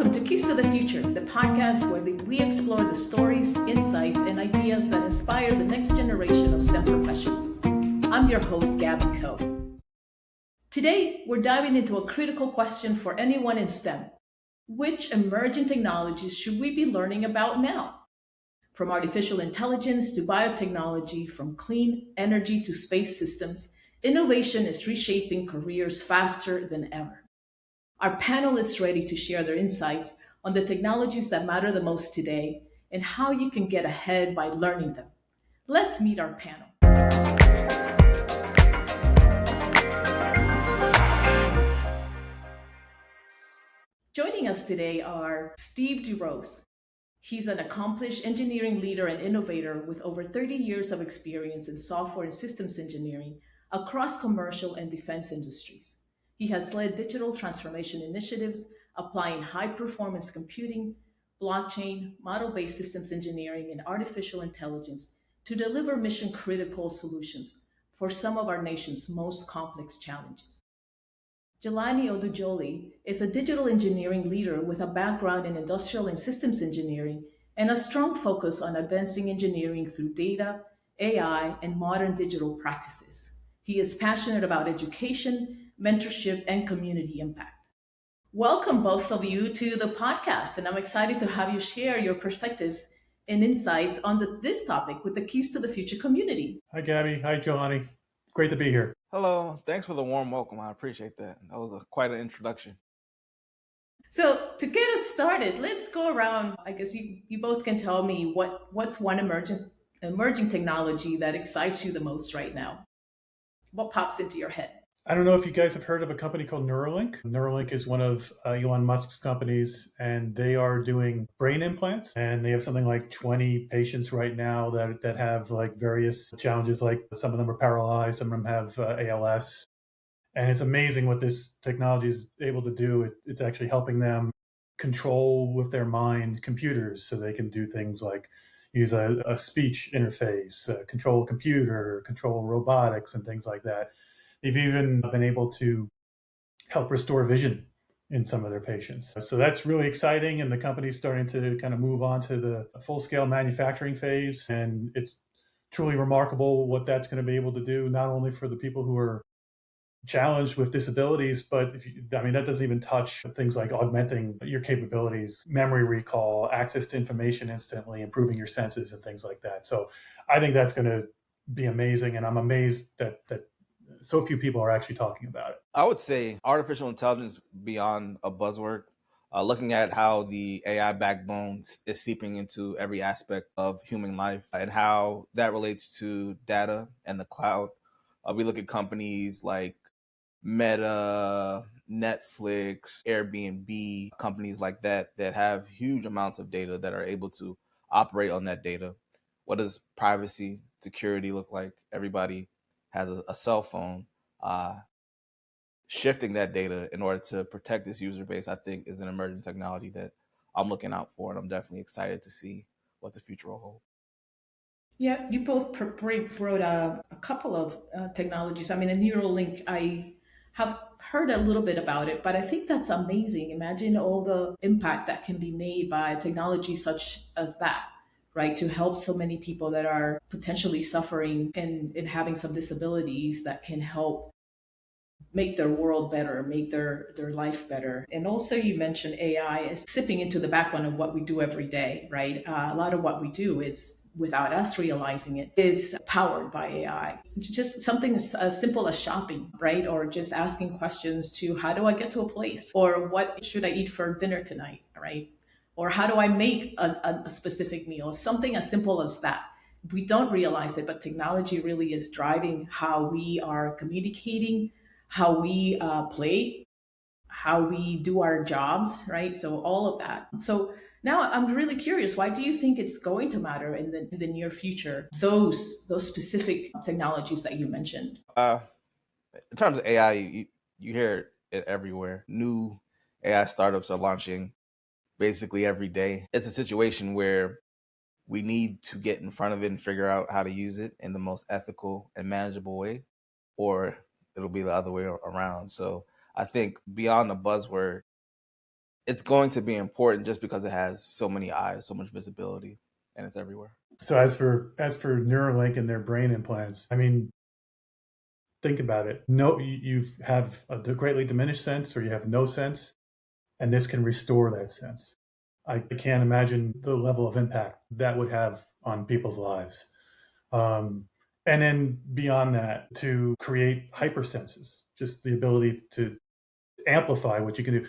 Welcome to Keys to the Future, the podcast where we explore the stories, insights, and ideas that inspire the next generation of STEM professionals. I'm your host, Gabby Coe. Today, we're diving into a critical question for anyone in STEM. Which emerging technologies should we be learning about now? From artificial intelligence to biotechnology, from clean energy to space systems, innovation is reshaping careers faster than ever. Our panel is ready to share their insights on the technologies that matter the most today and how you can get ahead by learning them. Let's meet our panel. Joining us today are Steve DiRose. He's an accomplished engineering leader and innovator with over 30 years of experience in software and systems engineering across commercial and defense industries. He has led digital transformation initiatives applying high performance computing, blockchain, model based systems engineering, and artificial intelligence to deliver mission critical solutions for some of our nation's most complex challenges. Jahlani Odujole is a digital engineering leader with a background in industrial and systems engineering and a strong focus on advancing engineering through data, AI, and modern digital practices. He is passionate about education, mentorship, and community impact. Welcome, both of you, to the podcast, and I'm excited to have you share your perspectives and insights on this topic with the Keys to the Future community. Hi, Gabby. Hi, Jahlani. Great to be here. Hello. Thanks for the warm welcome. I appreciate that. That was quite an introduction. So to get us started, let's go around. I guess you both can tell me what's one emerging technology that excites you the most right now. What pops into your head? I don't know if you guys have heard of a company called Neuralink. Neuralink is one of Elon Musk's companies, and they are doing brain implants. And they have something like 20 patients right now that have like various challenges. Like some of them are paralyzed, some of them have ALS. And it's amazing what this technology is able to do. It's actually helping them control with their mind computers, so they can do things like use a speech interface, control a computer, control robotics, and things like that. They've even been able to help restore vision in some of their patients. So that's really exciting. And the company's starting to kind of move on to the full-scale manufacturing phase. And it's truly remarkable what that's going to be able to do, not only for the people who are challenged with disabilities, but that doesn't even touch things like augmenting your capabilities, memory recall, access to information instantly, improving your senses and things like that. So I think that's going to be amazing. And I'm amazed that so few people are actually talking about it. I would say artificial intelligence beyond a buzzword. Looking at how the AI backbone is seeping into every aspect of human life and how that relates to data and the cloud. We look at companies like Meta, Netflix, Airbnb, companies like that have huge amounts of data that are able to operate on that data. What does privacy, security look like? Everybody has a cell phone. Shifting that data in order to protect this user base, I think, is an emerging technology that I'm looking out for, and I'm definitely excited to see what the future will hold. Yeah, you both brought a couple of technologies. I mean, a Neuralink, I have heard a little bit about it, but I think that's amazing. Imagine all the impact that can be made by technology such as that, right? To help so many people that are potentially suffering and having some disabilities that can help make their world better, make their life better. And also, you mentioned AI is sipping into the backbone of what we do every day, right? A lot of what we do is, without us realizing it, is powered by AI. Just something as simple as shopping, right? Or just asking questions to how do I get to a place? Or what should I eat for dinner tonight, right? Or how do I make a specific meal? Something as simple as that. We don't realize it, but technology really is driving how we are communicating, how we play, how we do our jobs, right? So all of that. So now I'm really curious. Why do you think it's going to matter in the near future? Those specific technologies that you mentioned. In terms of AI, you hear it everywhere. New AI startups are launching basically every day. It's a situation where we need to get in front of it and figure out how to use it in the most ethical and manageable way, or it'll be the other way around. So I think beyond the buzzword, it's going to be important just because it has so many eyes, so much visibility, and it's everywhere. So as for Neuralink and their brain implants, I mean, think about it. No, you have a greatly diminished sense, or you have no sense, and this can restore that sense. I can't imagine the level of impact that would have on people's lives. Um, and then beyond that, to create hypersenses, just the ability to amplify what you can do.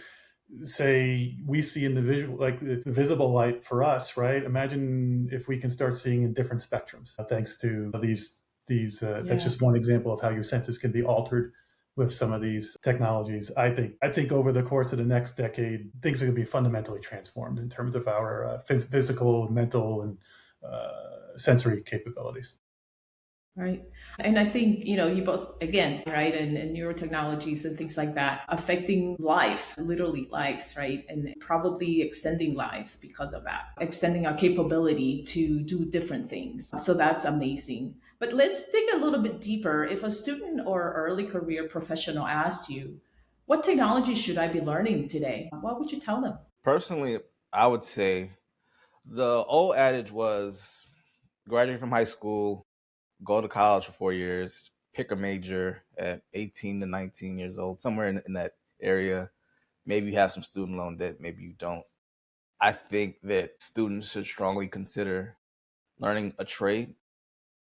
Say we see in the visual, like the visible light for us, right? Imagine if we can start seeing in different spectrums, thanks to these. That's Yeah. just one example of how your senses can be altered with some of these technologies. I think over the course of the next decade, things are going to be fundamentally transformed in terms of our physical, mental, and sensory capabilities. Right. And I think, you both, again, right, and neurotechnologies and things like that, affecting lives, literally lives, right? And probably extending lives because of that, extending our capability to do different things. So that's amazing. But let's dig a little bit deeper. If a student or early career professional asked you, what technology should I be learning today? What would you tell them? Personally, I would say the old adage was graduate from high school, go to college for 4 years, pick a major at 18 to 19 years old, somewhere in that area. Maybe you have some student loan debt, maybe you don't. I think that students should strongly consider learning a trade,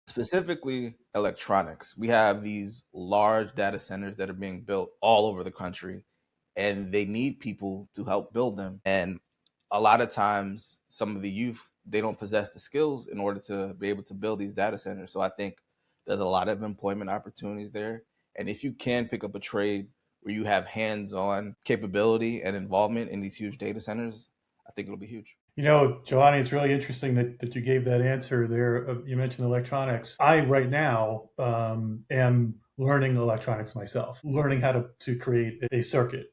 specifically electronics. We have these large data centers that are being built all over the country, and they need people to help build them. And a lot of times, some of the youth, they don't possess the skills in order to be able to build these data centers. So I think there's a lot of employment opportunities there. And if you can pick up a trade where you have hands-on capability and involvement in these huge data centers, I think it'll be huge. Jelani, it's really interesting that you gave that answer there. You mentioned electronics. I, right now, am learning electronics myself, learning how to create a circuit,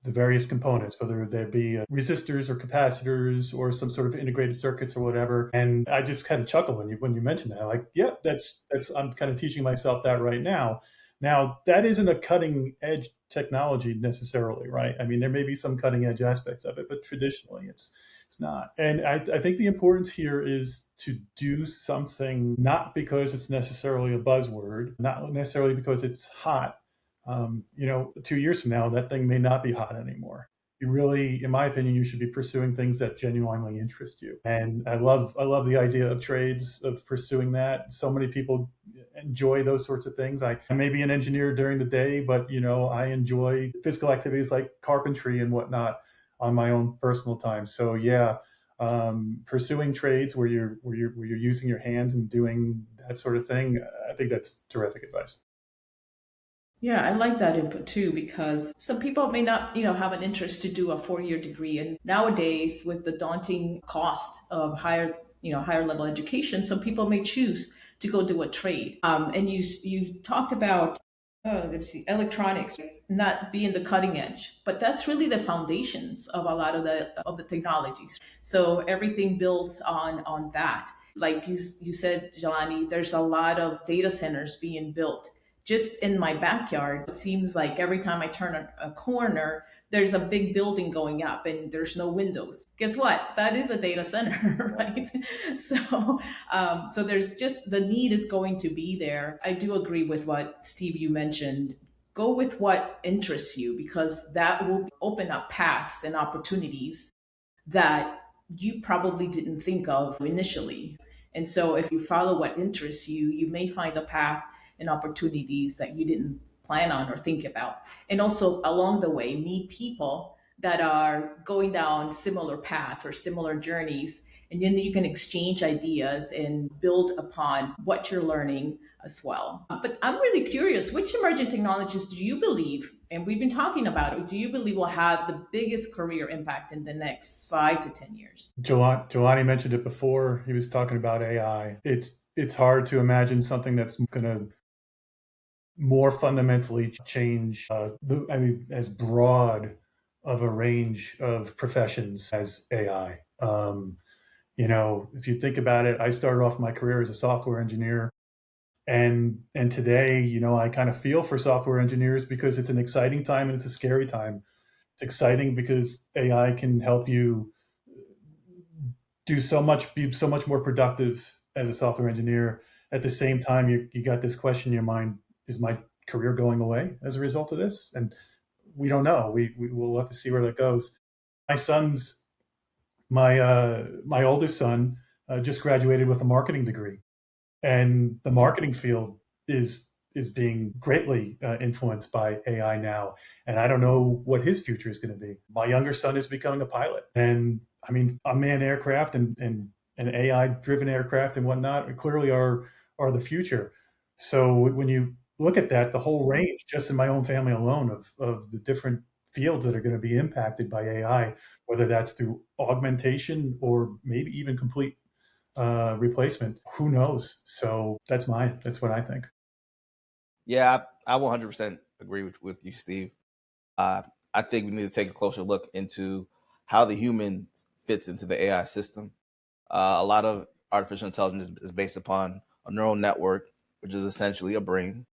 the various components, whether they be resistors or capacitors or some sort of integrated circuits or whatever. And I just kind of chuckle when you mentioned that. I'm like, yeah, that's I'm kind of teaching myself that right now. Now, that isn't a cutting edge technology necessarily, right? I mean, there may be some cutting edge aspects of it, but traditionally it's not. And I think the importance here is to do something not because it's necessarily a buzzword, not necessarily because it's hot. 2 years from now, that thing may not be hot anymore. You really, in my opinion, you should be pursuing things that genuinely interest you. And I love the idea of trades, of pursuing that. So many people enjoy those sorts of things. I may be an engineer during the day, but I enjoy physical activities like carpentry and whatnot on my own personal time. So yeah, pursuing trades where you're using your hands and doing that sort of thing, I think that's terrific advice. Yeah, I like that input too because some people may not, have an interest to do a 4-year degree. And nowadays, with the daunting cost of higher level education, some people may choose to go do a trade. And you talked about, let's see, electronics not being the cutting edge, but that's really the foundations of a lot of the technologies. So everything builds on that. Like you said, Jelani, there's a lot of data centers being built just in my backyard. It seems like every time I turn a corner, there's a big building going up and there's no windows. Guess what? That is a data center, right? So there's just the need is going to be there. I do agree with what Steve you mentioned. Go with what interests you because that will open up paths and opportunities that you probably didn't think of initially. And so if you follow what interests you, you may find a path and opportunities that you didn't plan on or think about. And also along the way, meet people that are going down similar paths or similar journeys. And then you can exchange ideas and build upon what you're learning as well. But I'm really curious, which emerging technologies do you believe, and we've been talking about it, do you believe will have the biggest career impact in the next 5 to 10 years? Jelani mentioned it before. He was talking about AI. It's hard to imagine something that's going to more fundamentally change as broad of a range of professions as AI. If you think about it, I started off my career as a software engineer, and today, I kind of feel for software engineers because it's an exciting time and it's a scary time It's exciting because AI can help you do so much, be so much more productive as a software engineer. At the same time, you got this question in your mind: is my career going away as a result of this? And we don't know. We will have to see where that goes. My son's my oldest son just graduated with a marketing degree, and the marketing field is being greatly influenced by AI now. And I don't know what his future is going to be. My younger son is becoming a pilot, and I mean, unmanned aircraft and AI driven aircraft and whatnot clearly are the future. So when you look at that, the whole range, just in my own family alone, of the different fields that are going to be impacted by AI, whether that's through augmentation or maybe even complete replacement. Who knows? So that's what I think. Yeah, I 100% agree with you, Steve. Uh, I think we need to take a closer look into how the human fits into the AI system. A lot of artificial intelligence is based upon a neural network, which is essentially a brain.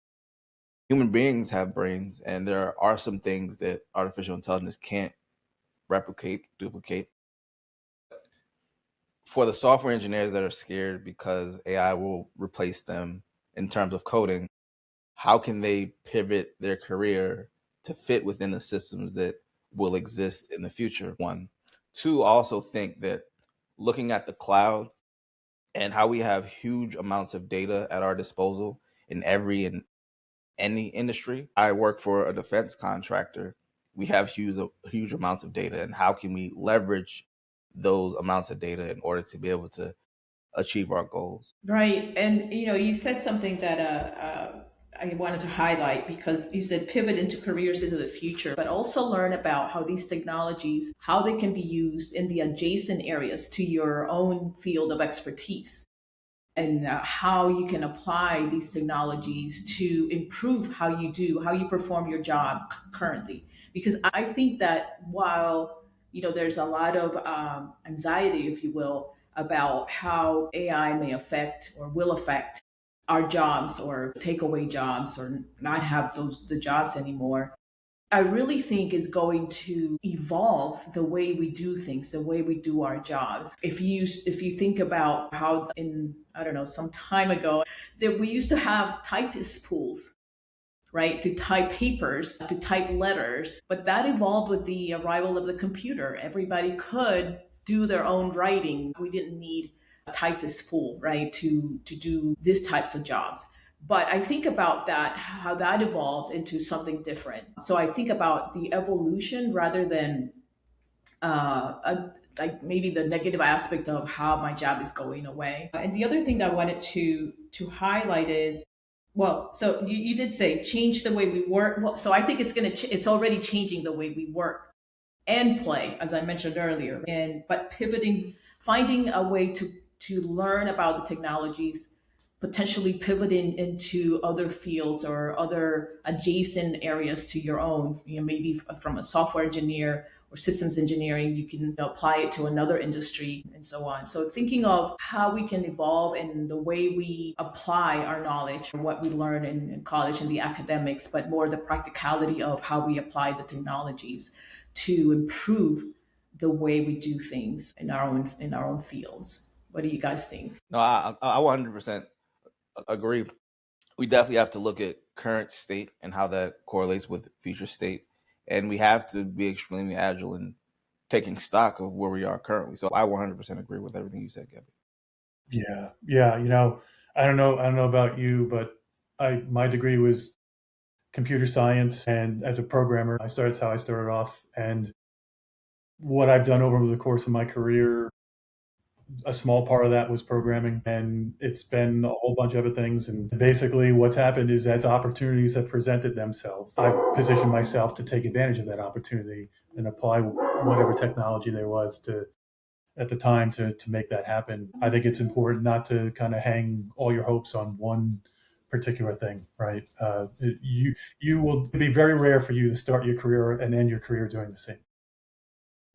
Human beings have brains, and there are some things that artificial intelligence can't replicate, duplicate. For the software engineers that are scared because AI will replace them in terms of coding, how can they pivot their career to fit within the systems that will exist in the future? One. Two, also think that looking at the cloud and how we have huge amounts of data at our disposal in every and any industry. I work for a defense contractor. We have huge amounts of data, and how can we leverage those amounts of data in order to be able to achieve our goals? Right. And, you said something that I wanted to highlight, because you said pivot into careers into the future, but also learn about how these technologies, how they can be used in the adjacent areas to your own field of expertise, and how you can apply these technologies to improve how you perform your job currently. Because I think that while there's a lot of anxiety, if you will, about how AI may affect or will affect our jobs, or take away jobs, or not have the jobs anymore, I really think is going to evolve the way we do things, the way we do our jobs. If you think about how, in, I don't know, some time ago, that we used to have typist pools, right, to type papers, to type letters, but that evolved with the arrival of the computer. Everybody could do their own writing. We didn't need a typist pool, right, to do these types of jobs. But I think about that, how that evolved into something different. So I think about the evolution rather than like maybe the negative aspect of how my job is going away. And the other thing that I wanted to highlight is, well, so you did say change the way we work. Well, so I think it's already changing the way we work and play, as I mentioned earlier. And but pivoting, finding a way to learn about the technologies, potentially pivoting into other fields or other adjacent areas to your own. Maybe from a software engineer or systems engineering, you can apply it to another industry and so on. So thinking of how we can evolve in the way we apply our knowledge, what we learn in college and the academics, but more the practicality of how we apply the technologies to improve the way we do things in our own fields. What do you guys think? No, I 100% agree. We definitely have to look at current state and how that correlates with future state. And we have to be extremely agile in taking stock of where we are currently. So I 100% agree with everything you said, Kevin. Yeah, yeah. I don't know about you, but I my degree was computer science, and as a programmer, that's how I started off. And what I've done over the course of my career, a small part of that was programming, and it's been a whole bunch of other things. And basically, what's happened is, as opportunities have presented themselves, I've positioned myself to take advantage of that opportunity and apply whatever technology there was to at the time to make that happen. I think it's important not to kind of hang all your hopes on one particular thing, right? You will be very rare for you to start your career and end your career doing the same.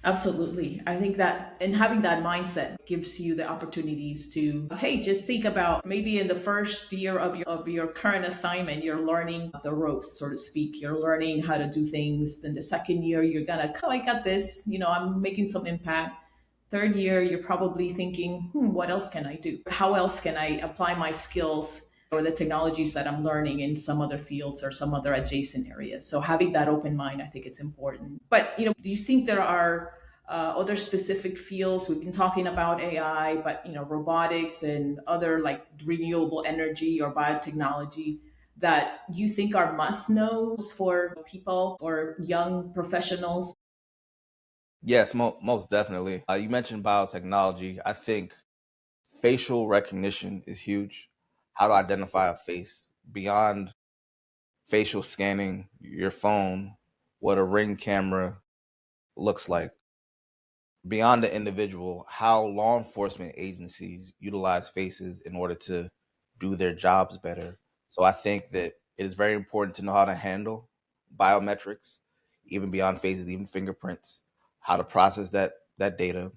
Absolutely. I think that, and having that mindset gives you the opportunities to, hey, just think about maybe in the first year of your current assignment, you're learning the ropes, so to speak. You're learning how to do things. Then the second year, you're gonna, oh, I got this. I'm making some impact. Third year, you're probably thinking, what else can I do? How else can I apply my skills or the technologies that I'm learning in some other fields or some other adjacent areas? So having that open mind, I think it's important. But do you think there are other specific fields? We've been talking about AI, but robotics and other like renewable energy or biotechnology that you think are must knows for people or young professionals? Yes, most definitely. You mentioned biotechnology. I think facial recognition is huge. How to identify a face beyond facial scanning your phone, what a ring camera looks like, beyond the individual, how law enforcement agencies utilize faces in order to do their jobs better. So I think that it is very important to know how to handle biometrics, even beyond faces, even fingerprints, how to process that data,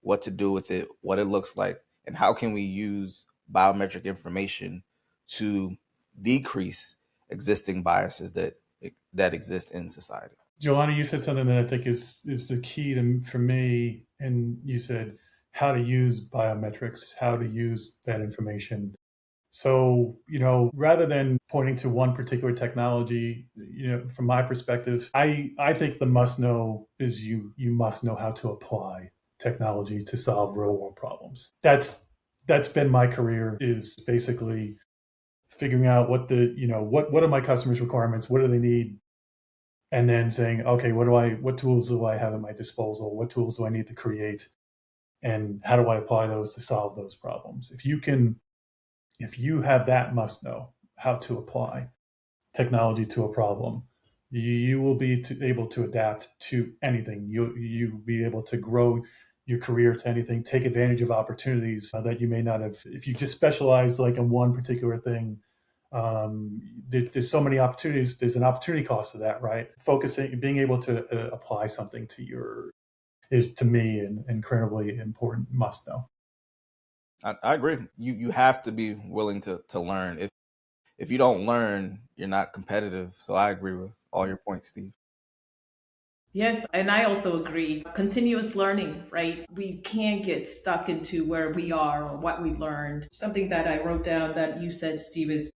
what to do with it, what it looks like, and how can we use biometric information to decrease existing biases that exist in society. Jahlani, you said something that I think is the key for me, and you said how to use biometrics, how to use that information. So, rather than pointing to one particular technology, from my perspective, I think the must know is you must know how to apply technology to solve real world problems. That's been my career, is basically figuring out what are my customers' requirements, what do they need, and then saying, okay, what tools do I have at my disposal? What tools do I need to create? And how do I apply those to solve those problems? If you have that must know how to apply technology to a problem, you will be able to adapt to anything. You be able to grow your career to anything, take advantage of opportunities that you may not have if you just specialize like in one particular thing. There's so many opportunities. There's an opportunity cost to that, right? Focusing, being able to apply something to your is to me an incredibly important must know. I agree. You have to be willing to learn. If you don't learn, you're not competitive. So I agree with all your points, Steve. Yes, and I also agree. Continuous learning, right? We can't get stuck into where we are or what we learned. Something that I wrote down that you said, Steve, is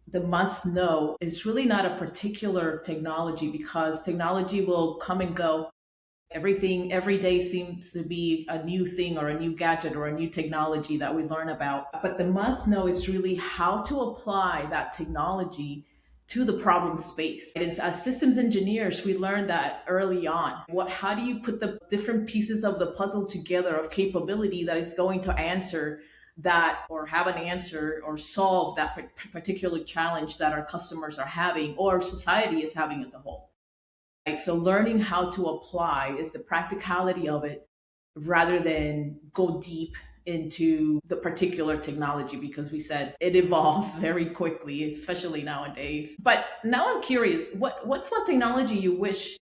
the must know is really not a particular technology, because technology will come and go. Everything, every day seems to be a new thing or a new gadget or a new technology that we learn about. But the must know is really how to apply that technology to the problem space. And as systems engineers, we learned that early on. How do you put the different pieces of the puzzle together of capability that is going to answer that, or have an answer or solve that particular challenge that our customers are having or society is having as a whole? Right? So learning how to apply is the practicality of it rather than go deep into the particular technology, because we said it evolves very quickly, especially nowadays. But now I'm curious, what's one technology you wish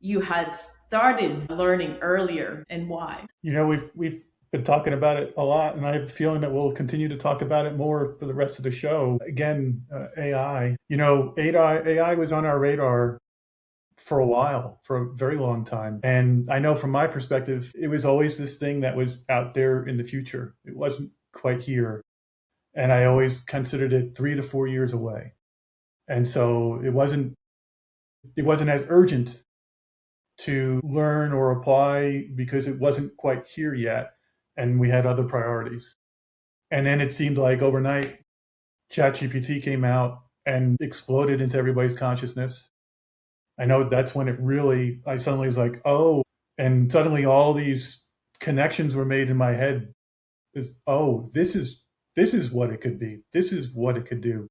you had started learning earlier, and why? We've been talking about it a lot, and I have a feeling that we'll continue to talk about it more for the rest of the show. Again, AI. AI was on our radar for a while, for a very long time. And I know from my perspective, it was always this thing that was out there in the future. It wasn't quite here. And I always considered it 3 to 4 years away. And so it wasn't as urgent to learn or apply because it wasn't quite here yet. And we had other priorities. And then it seemed like overnight, ChatGPT came out and exploded into everybody's consciousness. I know that's when I suddenly was like, oh, and suddenly all these connections were made in my head. Oh, this is what it could be. This is what it could do.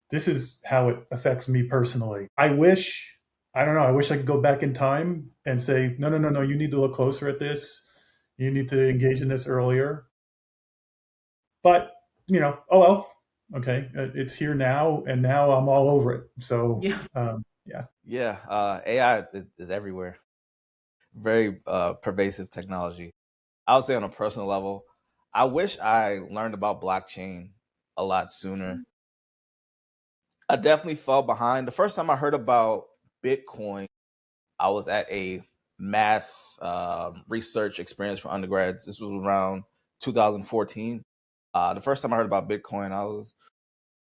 This is how it affects me personally. I don't know, I wish I could go back in time and say, no, no, no, no, you need to look closer at this. You need to engage in this earlier. But, oh well, okay, it's here now, and now I'm all over it. So, Yeah. yeah. Yeah, AI is everywhere. very pervasive technology. I would say on a personal level, I wish I learned about blockchain a lot sooner. I definitely fell behind. The first time I heard about Bitcoin, I was at a math research experience for undergrads. This was around 2014. The first time I heard about Bitcoin, I was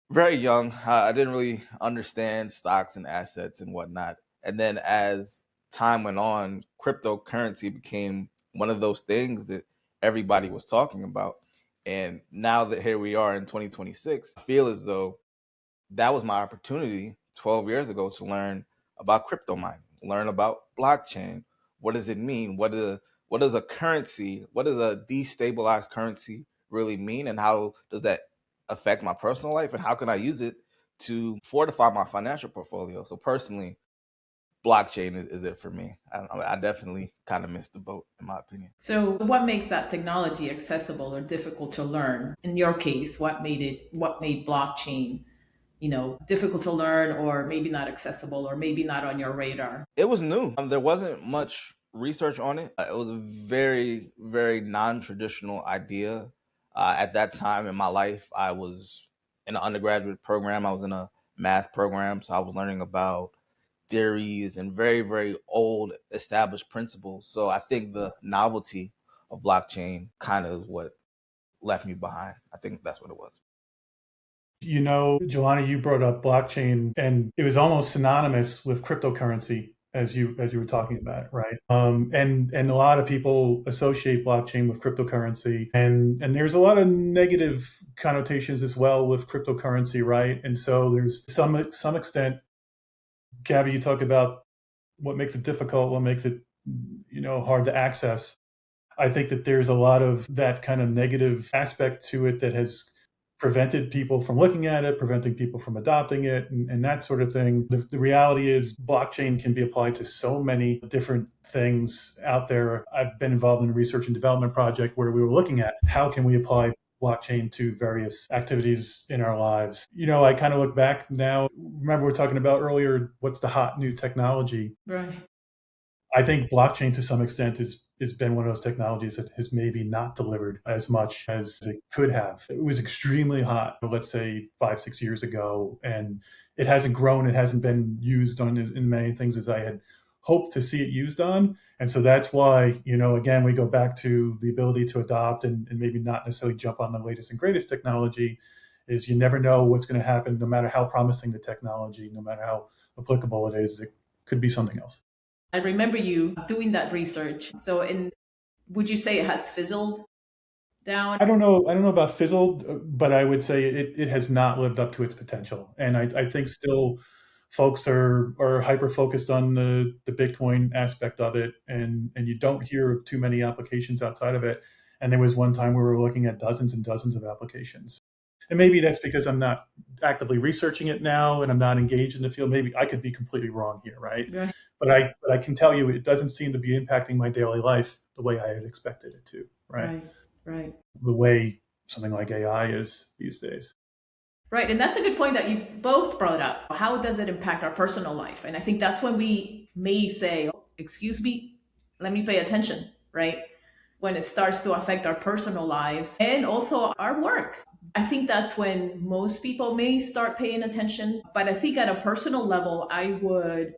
very young. I didn't really understand stocks and assets and whatnot. And then as time went on, cryptocurrency became one of those things that everybody was talking about. And now that here we are in 2026, I feel as though that was my opportunity 12 years ago to learn about crypto mining, learn about blockchain. What does it mean? What does a currency, what does a destabilized currency really mean? And how does that affect my personal life? And how can I use it to fortify my financial portfolio? So personally, blockchain is it for me. I definitely kind of missed the boat, in my opinion. So, what makes that technology accessible or difficult to learn? In your case, what made blockchain, difficult to learn or maybe not accessible or maybe not on your radar? It was new. There wasn't much research on it. It was a very, very non-traditional idea. At that time in my life, I was in an undergraduate program. I was in a math program, so I was learning about theories and very, very old established principles. So I think the novelty of blockchain kind of is what left me behind. I think that's what it was. Jelani, you brought up blockchain, and it was almost synonymous with cryptocurrency as you were talking about, right? And a lot of people associate blockchain with cryptocurrency, and there's a lot of negative connotations as well with cryptocurrency, right? And so there's some extent, Gabby, you talk about what makes it difficult, what makes it hard to access. I think that there's a lot of that kind of negative aspect to it that has prevented people from looking at it, preventing people from adopting it, and that sort of thing. The reality is, blockchain can be applied to so many different things out there. I've been involved in a research and development project where we were looking at how can we apply blockchain to various activities in our lives. I kind of look back now. Remember, we were talking about earlier, what's the hot new technology? Right. I think blockchain to some extent has been one of those technologies that has maybe not delivered as much as it could have. It was extremely hot, let's say 5-6 years ago, and it hasn't grown. It hasn't been used on in many things as I had hoped to see it used on. And so that's why, again, we go back to the ability to adopt and maybe not necessarily jump on the latest and greatest technology. Is you never know what's going to happen, no matter how promising the technology, no matter how applicable it is, it could be something else. I remember you doing that research. So, would you say it has fizzled down? I don't know. I don't know about fizzled, but I would say it has not lived up to its potential. And I think still folks are hyper focused on the Bitcoin aspect of it, and you don't hear of too many applications outside of it. And there was one time we were looking at dozens and dozens of applications. And maybe that's because I'm not actively researching it now and I'm not engaged in the field. Maybe I could be completely wrong here, right? Right. But I can tell you it doesn't seem to be impacting my daily life the way I had expected it to, right? Right. Right. The way something like AI is these days. Right. And that's a good point that you both brought up. How does it impact our personal life? And I think that's when we may say, "Oh, excuse me, let me pay attention," right? When it starts to affect our personal lives and also our work. I think that's when most people may start paying attention. But I think at a personal level, I would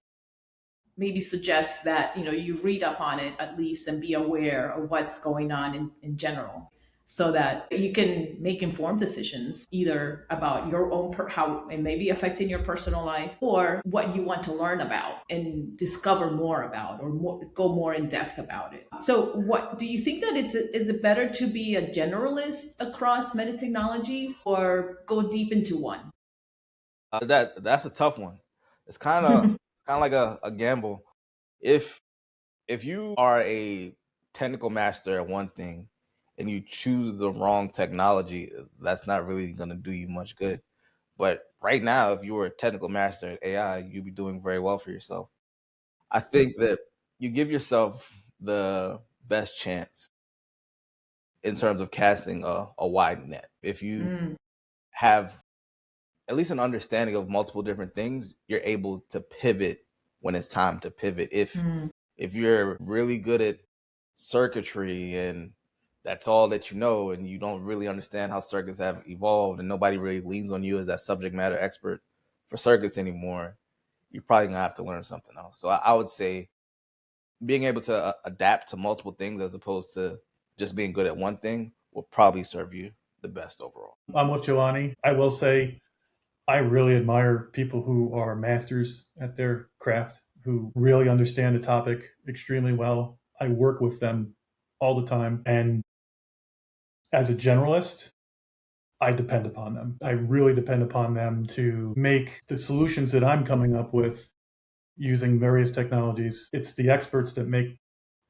maybe suggest that you read up on it at least and be aware of what's going on in general, so that you can make informed decisions either about your own how it may be affecting your personal life or what you want to learn about and discover more about or go more in depth about it. So what do you think that is it better to be a generalist across many technologies or go deep into one? That's a tough one. It's kind of like a gamble. If if you are a technical master at one thing and you choose the wrong technology, that's not really going to do you much good. But right now, if you were a technical master at AI, you'd be doing very well for yourself. I think that you give yourself the best chance in terms of casting a wide net. If you Mm, have at least an understanding of multiple different things, you're able to pivot when it's time to pivot. If mm, If you're really good at circuitry and that's all that you know, and you don't really understand how circuits have evolved, and nobody really leans on you as that subject matter expert for circuits anymore, you're probably gonna have to learn something else. So I would say being able to adapt to multiple things as opposed to just being good at one thing will probably serve you the best overall. I'm with Jahlani. I will say I really admire people who are masters at their craft, who really understand a topic extremely well. I work with them all the time. And as a generalist, I depend upon them. I really depend upon them to make the solutions that I'm coming up with using various technologies. It's the experts that make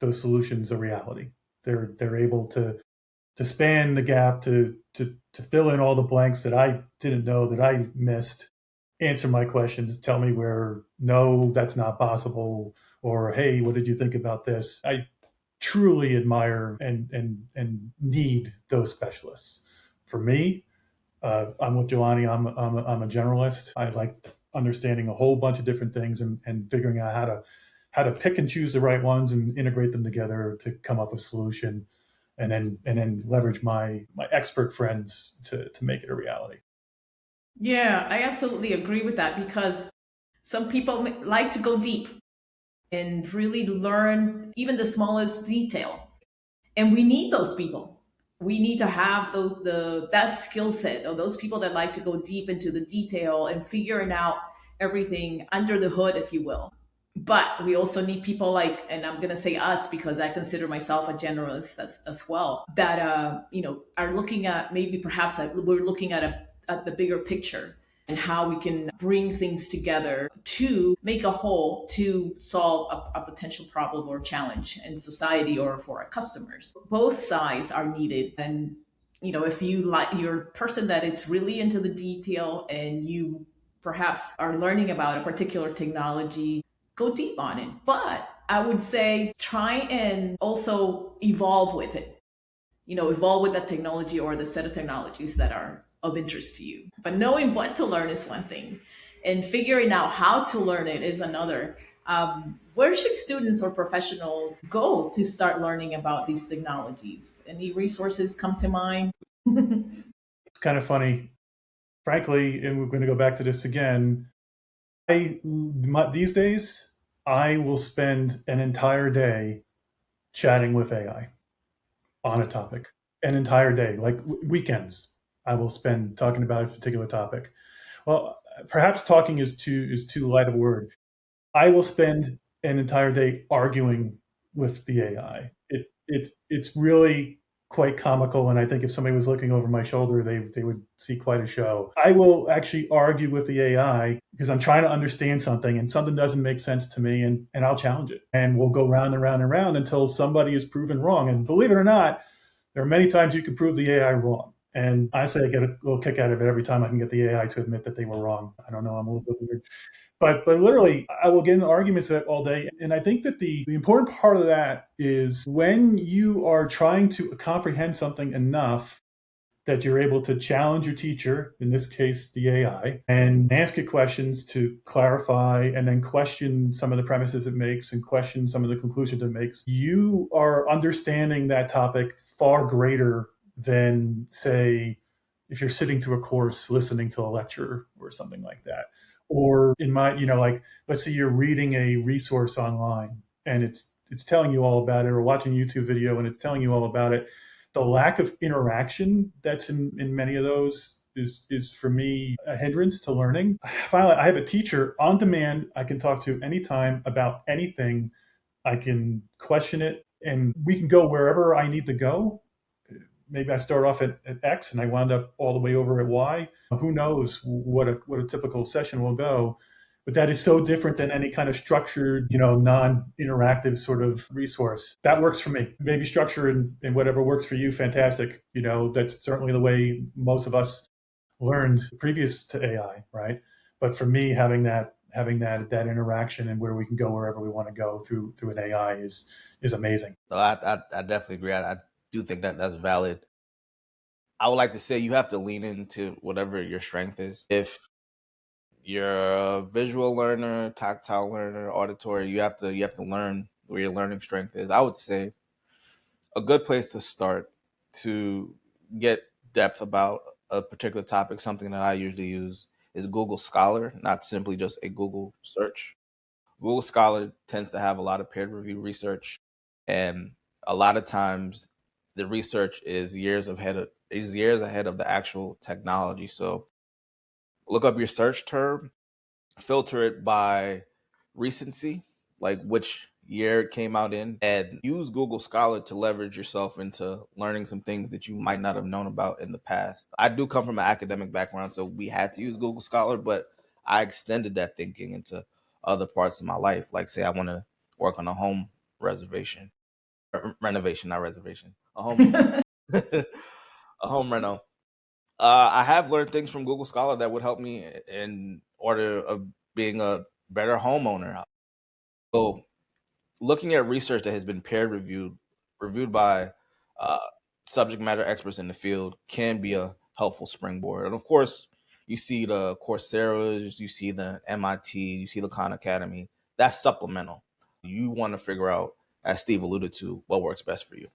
those solutions a reality. They're able to span the gap, to fill in all the blanks that I didn't know that I missed, answer my questions, tell me where no, that's not possible, or hey, what did you think about this? I truly admire and need those specialists. For me, I'm with Jahlani. I'm a generalist. I like understanding a whole bunch of different things and figuring out how to pick and choose the right ones and integrate them together to come up with a solution, and then leverage my expert friends to make it a reality. Yeah, I absolutely agree with that because some people like to go deep and really learn even the smallest detail. And we need those people. We need to have those the that skill set of those people that like to go deep into the detail and figuring out everything under the hood, if you will. But we also need people like, and I'm gonna say us because I consider myself a generalist as well, that are looking at maybe perhaps that we're looking at the bigger picture and how we can bring things together to make a whole to solve a potential problem or challenge in society or for our customers. Both sides are needed. And if you're a person that is really into the detail and you perhaps are learning about a particular technology, go deep on it. But I would say try and also evolve with it. Evolve with that technology or the set of technologies that are of interest to you. But knowing what to learn is one thing, and figuring out how to learn it is another. Where should students or professionals go to start learning about these technologies? Any resources come to mind? It's kind of funny, frankly, and we're going to go back to this again. These days, I will spend an entire day chatting with AI on a topic, an entire day, like weekends. I will spend talking about a particular topic. Well, perhaps talking is too light of a word. I will spend an entire day arguing with the AI. It's really quite comical, and I think if somebody was looking over my shoulder, they would see quite a show. I will actually argue with the AI because I'm trying to understand something, and something doesn't make sense to me, and I'll challenge it, and we'll go round and round and round until somebody is proven wrong. And believe it or not, there are many times you can prove the AI wrong. And I say I get a little kick out of it every time I can get the AI to admit that they were wrong. I don't know, I'm a little bit weird. But literally, I will get in arguments all day. And I think that the important part of that is when you are trying to comprehend something enough that you're able to challenge your teacher, in this case, the AI, and ask it questions to clarify and then question some of the premises it makes and question some of the conclusions it makes, you are understanding that topic far greater than, say, if you're sitting through a course listening to a lecture or something like that. Or in my, like, let's say you're reading a resource online and it's telling you all about it, or watching a YouTube video and it's telling you all about it. The lack of interaction that's in many of those is for me a hindrance to learning. Finally, I have a teacher on demand I can talk to anytime about anything. I can question it and we can go wherever I need to go. Maybe I start off at X and I wound up all the way over at Y. Who knows what a typical session will go. But that is so different than any kind of structured, non-interactive sort of resource. That works for me. Maybe structure and whatever works for you, fantastic. That's certainly the way most of us learned previous to AI, right? But for me, having that interaction and where we can go wherever we want to go through an AI is amazing. So I definitely agree. I do think that that's valid. I would like to say you have to lean into whatever your strength is. If you're a visual learner, tactile learner, auditory, you have to learn where your learning strength is, I would say a good place to start to get depth about a particular topic, something that I usually use, is Google Scholar, not simply just a Google search. Google Scholar tends to have a lot of peer reviewed research, and a lot of times the research is years ahead of the actual technology. So look up your search term, filter it by recency, like which year it came out in, and use Google Scholar to leverage yourself into learning some things that you might not have known about in the past. I do come from an academic background, so we had to use Google Scholar, but I extended that thinking into other parts of my life. Like, say, I want to work on a home reservation, renovation, not reservation, a home, a home reno. I have learned things from Google Scholar that would help me in order of being a better homeowner. So, looking at research that has been reviewed by uh, subject matter experts in the field, can be a helpful springboard. And of course, you see the Coursera's, you see the MIT, you see the Khan Academy. That's supplemental. You want to figure out, as Steve alluded to, what works best for you.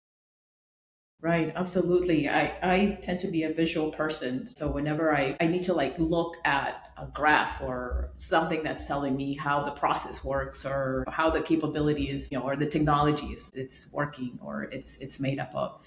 Right, absolutely. I tend to be a visual person. So whenever I need to like look at a graph or something that's telling me how the process works or how the capability is, or the technology is it's working or it's made up of.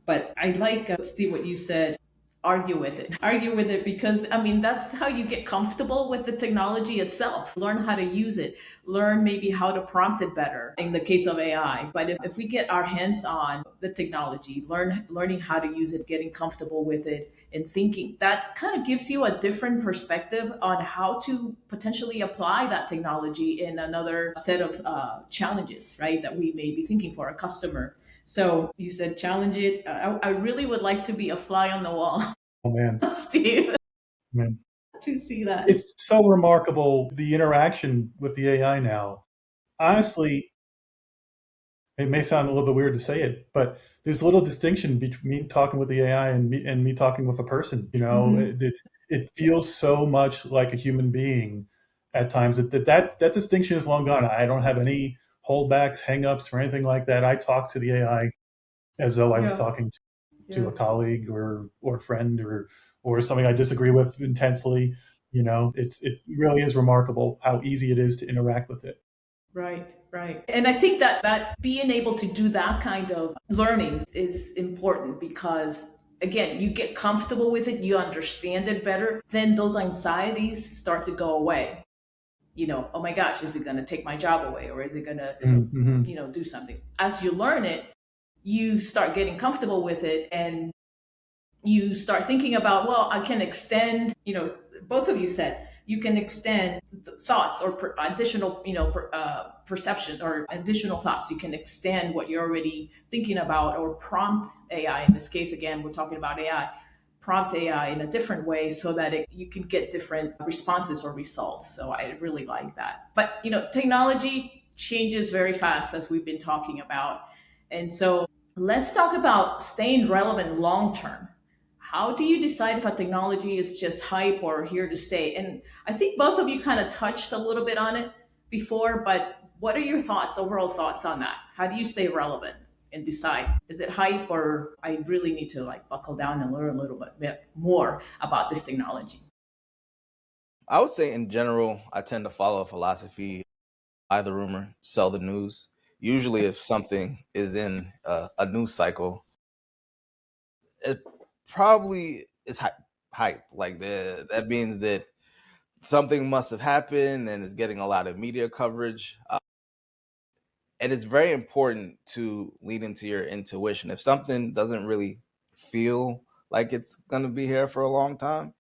But I like, Steve, what you said, argue with it, because I mean that's how you get comfortable with the technology itself, learn how to use it, learn maybe how to prompt it better in the case of AI. But if we get our hands on the technology, learning how to use it, getting comfortable with it, and thinking, that kind of gives you a different perspective on how to potentially apply that technology in another set of challenges, right, that we may be thinking for a customer. So you said challenge it. I really would like to be a fly on the wall, Oh man, Steve, man, to see that. it's so remarkable the interaction with the AI now. Honestly, it may sound a little bit weird to say it, but there's a little distinction between me talking with the AI and me talking with a person. Hmm. It feels so much like a human being at times that distinction is long gone. I don't have any holdbacks, hangups, or anything like that. I talk to the AI as though I was Yeah, talking to yeah. a colleague or friend or something I disagree with intensely. It really is remarkable how easy it is to interact with it. Right, right. And I think that being able to do that kind of learning is important because again, you get comfortable with it, you understand it better, then those anxieties start to go away. Oh my gosh, is it going to take my job away or is it going to, Mm-hmm. do something? As you learn it, you start getting comfortable with it and you start thinking about, well, I can extend, both of you said you can extend thoughts or additional, perception or additional thoughts. You can extend what you're already thinking about or prompt AI. In this case, again, we're talking about AI. Prompt AI in a different way so that you can get different responses or results. So I really like that. But, technology changes very fast, as we've been talking about. And so let's talk about staying relevant long term. How do you decide if a technology is just hype or here to stay? And I think both of you kind of touched a little bit on it before, but what are your thoughts, overall thoughts on that? How do you stay relevant and decide, is it hype or I really need to like buckle down and learn a little bit more about this technology? I would say, in general, I tend to follow a philosophy: buy the rumor, sell the news. Usually, if something is in a news cycle, it probably is hype. Like that means that something must have happened and it's getting a lot of media coverage. And it's very important to lean into your intuition. If something doesn't really feel like it's going to be here for a long time,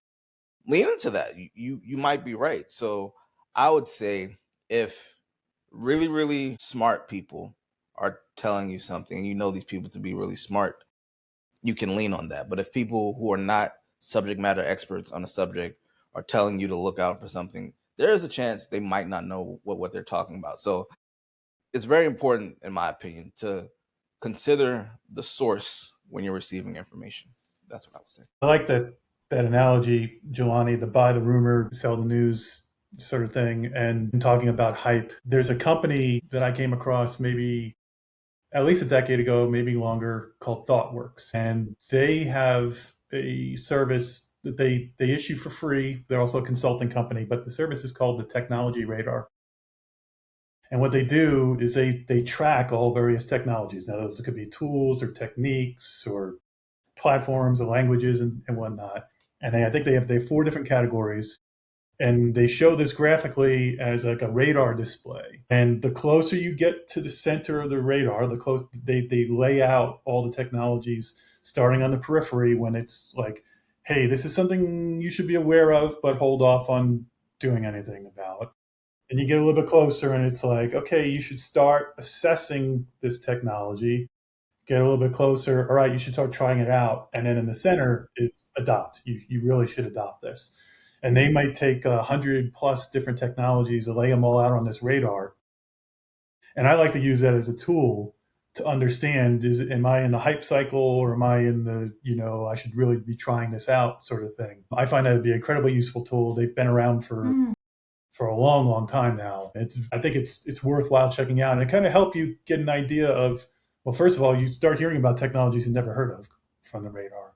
lean into that. You might be right. So I would say, if really really smart people are telling you something, you know these people to be really smart, you can lean on that. But if people who are not subject matter experts on a subject are telling you to look out for something, there is a chance they might not know what they're talking about. So it's very important, in my opinion, to consider the source when you're receiving information. That's what I would say. I like that analogy, Jelani, the buy the rumor, sell the news. sort of thing, and talking about hype. There's a company that I came across maybe at least a decade ago, maybe longer, called ThoughtWorks. And they have a service that they issue for free. They're also a consulting company, but the service is called the Technology Radar. And what they do is they track all various technologies. Now, those could be tools or techniques or platforms or languages and whatnot. And I think they have 4 different categories, and they show this graphically as like a radar display. And the closer you get to the center of the radar, the close they lay out all the technologies starting on the periphery, when it's like, hey, this is something you should be aware of, but hold off on doing anything about. And you get a little bit closer, and it's like, okay, you should start assessing this technology. Get a little bit closer. All right, you should start trying it out. And then in the center is adopt. You really should adopt this. And they might take 100+ different technologies and lay them all out on this radar. And I like to use that as a tool to understand, am I in the hype cycle, or am I in the, I should really be trying this out sort of thing. I find that to be an incredibly useful tool. They've been around for a long, long time now. I think it's worthwhile checking out, and it kind of help you get an idea of, well, first of all, you start hearing about technologies you never heard of from the radar.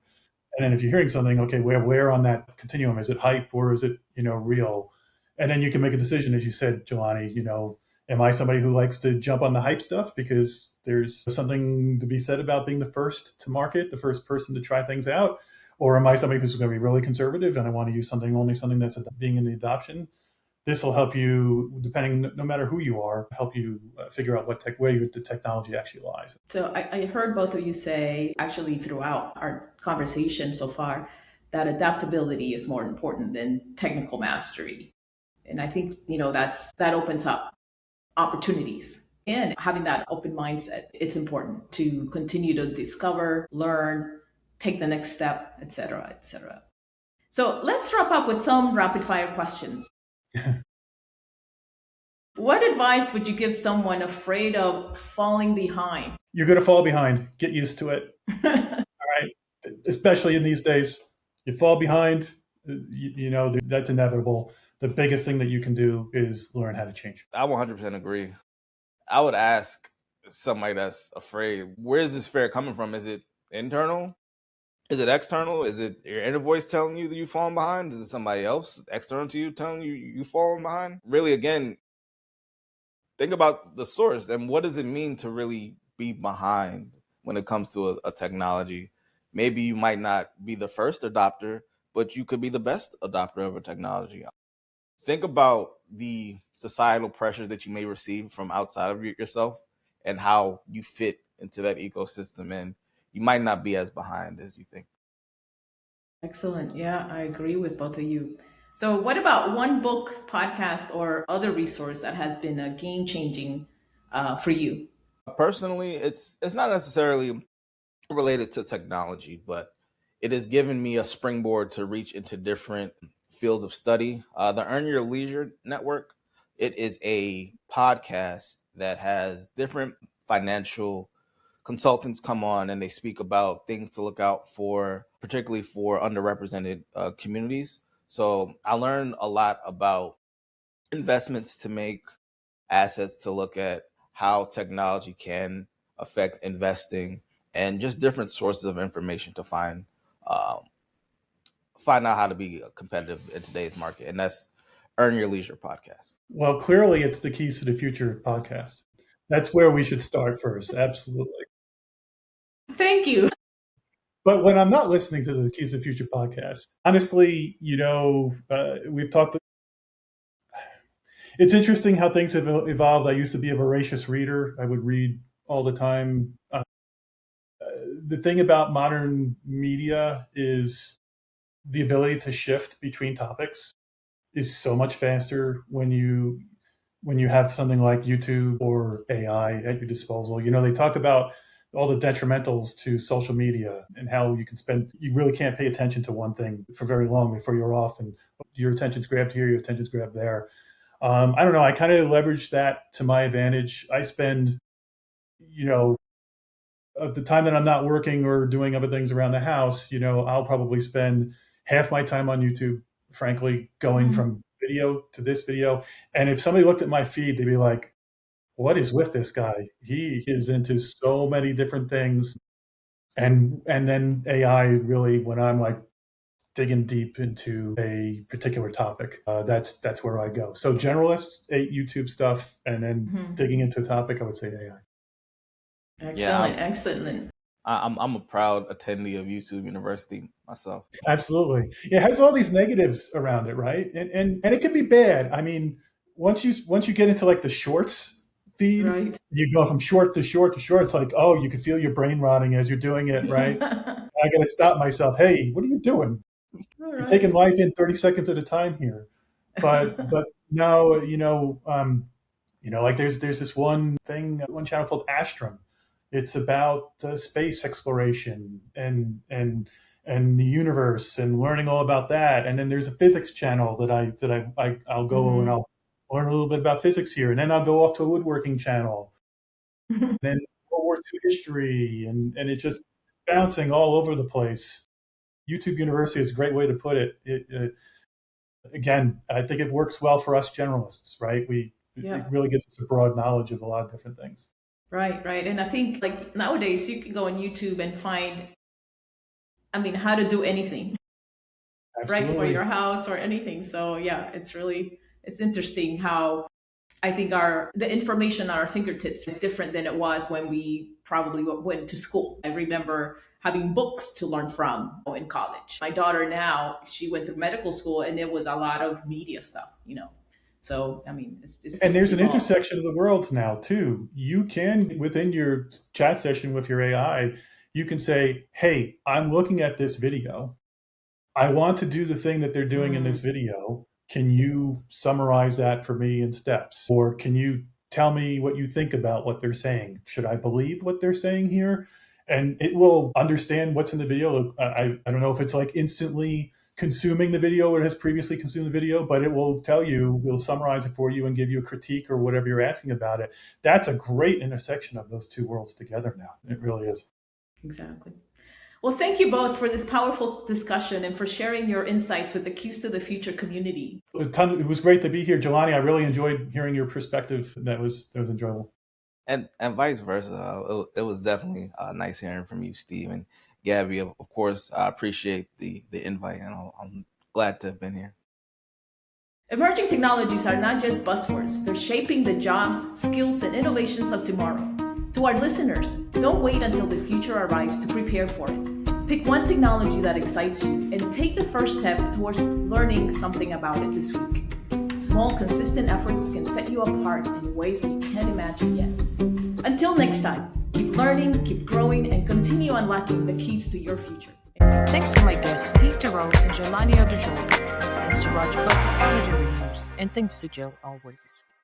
And then if you're hearing something, okay, where on that continuum is it hype, or is it real? And then you can make a decision, as you said, Jelani. Am I somebody who likes to jump on the hype stuff because there's something to be said about being the first to market, the first person to try things out, or am I somebody who's going to be really conservative and I want to use something that's being in the adoption? This will help you, depending, no matter who you are, help you figure out where the technology actually lies. So I heard both of you say, actually, throughout our conversation so far, that adaptability is more important than technical mastery. And I think, that opens up opportunities. And having that open mindset, it's important to continue to discover, learn, take the next step, et cetera, et cetera. So let's wrap up with some rapid fire questions. What advice would you give someone afraid of falling behind? You're going to fall behind. Get used to it. All right. Especially in these days, you fall behind, that's inevitable. The biggest thing that you can do is learn how to change. I 100% agree. I would ask somebody that's afraid, where is this fear coming from? Is it internal? Is it external? Is it your inner voice telling you that you're falling behind? Is it somebody else external to you telling you you're falling behind? Really, again, think about the source and what does it mean to really be behind when it comes to a technology. Maybe you might not be the first adopter, but you could be the best adopter of a technology. Think about the societal pressures that you may receive from outside of yourself and how you fit into that ecosystem, and you might not be as behind as you think. Excellent. Yeah, I agree with both of you. So, what about one book, podcast, or other resource that has been a game changing for you? Personally, it's not necessarily related to technology, but it has given me a springboard to reach into different fields of study. The Earn Your Leisure Network, it is a podcast that has different financial consultants come on and they speak about things to look out for, particularly for underrepresented communities. So I learned a lot about investments to make, assets to look at, how technology can affect investing, and just different sources of information to uh, find out how to be competitive in today's market. And that's Earn Your Leisure podcast. Well, clearly it's the Keys to the Future podcast. That's where we should start first. Absolutely. Thank you. But when I'm not listening to the Keys to the Future podcast, honestly, we've talked. It's interesting how things have evolved. I used to be a voracious reader. I would read all the time. The thing about modern media is the ability to shift between topics is so much faster when you have something like YouTube or AI at your disposal. They talk about all the detrimentals to social media and how you really can't pay attention to one thing for very long before you're off and your attention's grabbed here, your attention's grabbed there. I don't know. I kind of leverage that to my advantage. I spend, the time that I'm not working or doing other things around the house, I'll probably spend half my time on YouTube, frankly, going from video to this video. And if somebody looked at my feed, they'd be like, what is with this guy? He is into so many different things. And then AI really, when I'm like digging deep into a particular topic, that's where I go. So generalists, YouTube stuff, and then digging into a topic, I would say AI. Excellent, excellent. I'm a proud attendee of YouTube University myself. Absolutely. It has all these negatives around it, right? And it can be bad. I mean, once you get into like the shorts feed, Right. you go from short to short to short. It's like, oh, you can feel your brain rotting as you're doing it, right? I got to stop myself. Hey, what are you doing? You're taking life in 30 seconds at a time here. But now, like there's this one channel called Astrum. It's about space exploration and the universe and learning all about that. And then there's a physics channel that I'll go and I'll learn a little bit about physics here. And then I'll go off to a woodworking channel. And then World War II history, and it's just bouncing all over the place. YouTube University is a great way to put it. Again, I think it works well for us generalists, right? It really gives us a broad knowledge of a lot of different things. Right. And I think like nowadays you can go on YouTube and find, how to do anything, Absolutely. right, for your house or anything. So yeah, it's interesting how I think the information at our fingertips is different than it was when we probably went to school. I remember having books to learn from in college. My daughter now, she went through medical school and there was a lot of media stuff, So, it's and there's an intersection of the worlds now too. You can, within your chat session with your AI, you can say, hey, I'm looking at this video. I want to do the thing that they're doing in this video. Can you summarize that for me in steps? Or can you tell me what you think about what they're saying? Should I believe what they're saying here? And it will understand what's in the video. I don't know if it's like instantly consuming the video or has previously consumed the video, but it will tell you, will summarize it for you and give you a critique or whatever you're asking about it. That's a great intersection of those two worlds together now. It really is. Exactly. Well, thank you both for this powerful discussion and for sharing your insights with the Keys to the Future community. It was great to be here, Jahlani. I really enjoyed hearing your perspective. That was enjoyable. And vice versa. It was definitely nice hearing from you, Steve. And Gabby, of course, I appreciate the invite, and I'm glad to have been here. Emerging technologies are not just buzzwords. They're shaping the jobs, skills, and innovations of tomorrow. To our listeners, don't wait until the future arrives to prepare for it. Pick one technology that excites you and take the first step towards learning something about it this week. Small, consistent efforts can set you apart in ways you can't imagine yet. Until next time, keep learning, keep growing, and continue unlocking the keys to your future. Thanks to my guests, Steve DiRose and Jahlani Odujole. Thanks to Roger Buck for audio reviews. And thanks to Jill always.